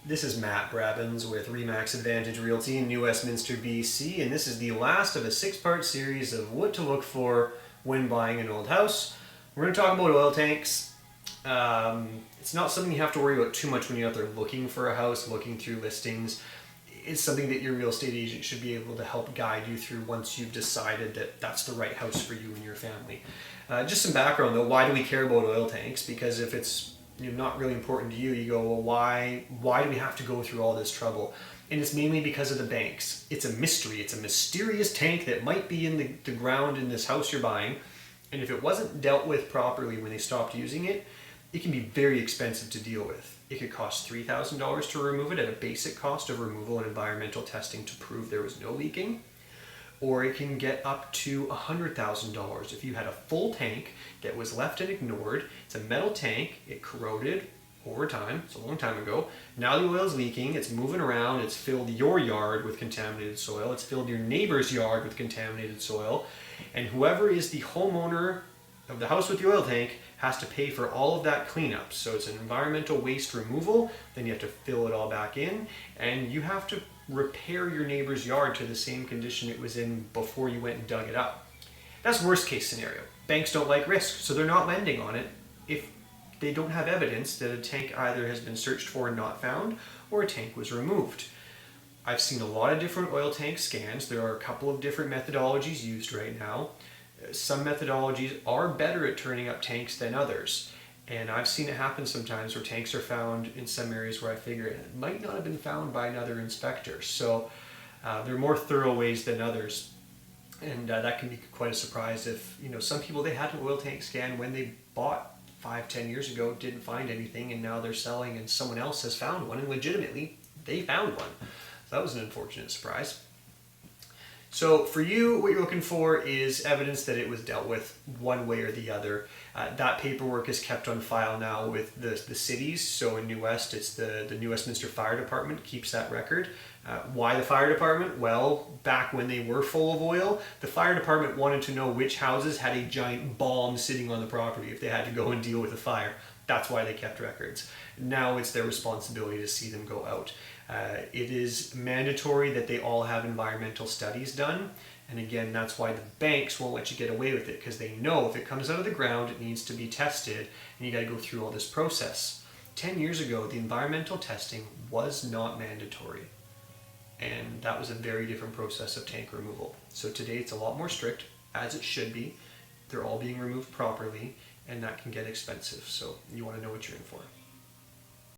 This is Matt Brabbins with Remax Advantage Realty in New Westminster, BC, and this is the last of a six-part series of what to look for when buying an old house. We're going to talk about oil tanks. It's not something you have to worry about too much when you're out there looking for a house, looking through listings. It's something that your real estate agent should be able to help guide you through once you've decided that that's the right house for you and your family. Just some background though, why do we care about oil tanks? Because if it's not really important to you, you go, well, why do we have to go through all this trouble? And it's mainly because of the banks. It's a mystery. It's a mysterious tank that might be in the ground in this house you're buying. And if it wasn't dealt with properly when they stopped using it, it can be very expensive to deal with. It could cost $3,000 to remove it at a basic cost of removal and environmental testing to prove there was no leaking. Or it can get up to $100,000 if you had a full tank that was left and ignored. It's a metal tank, it corroded over time, it's a long time ago. Now the oil's leaking, it's moving around, it's filled your yard with contaminated soil, it's filled your neighbor's yard with contaminated soil, and whoever is the homeowner of the house with the oil tank has to pay for all of that cleanup. So it's an environmental waste removal, then you have to fill it all back in, and you have to repair your neighbor's yard to the same condition it was in before you went and dug it up. That's worst case scenario. Banks don't like risk, so they're not lending on it if they don't have evidence that a tank either has been searched for and not found, or a tank was removed. I've seen a lot of different oil tank scans. There are a couple of different methodologies used right now. Some methodologies are better at turning up tanks than others. And I've seen it happen sometimes where tanks are found in some areas where I figure it might not have been found by another inspector. So there are more thorough ways than others. And that can be quite a surprise if, some people, they had an oil tank scan when they bought 5-10 years ago, didn't find anything, and now they're selling and someone else has found one, and legitimately they found one. So that was an unfortunate surprise. So for you, what you're looking for is evidence that it was dealt with one way or the other. That paperwork is kept on file now with the cities. So in New West, it's the New Westminster Fire Department keeps that record. Why the fire department? Well, back when they were full of oil, the fire department wanted to know which houses had a giant bomb sitting on the property if they had to go and deal with a fire. That's why they kept records. Now it's their responsibility to see them go out. It is mandatory that they all have environmental studies done. And again, that's why the banks won't let you get away with it, because they know if it comes out of the ground, it needs to be tested, and you got to go through all this process. 10 years ago, the environmental testing was not mandatory. And that was a very different process of tank removal. So today it's a lot more strict, as it should be. They're all being removed properly, and that can get expensive. So you want to know what you're in for.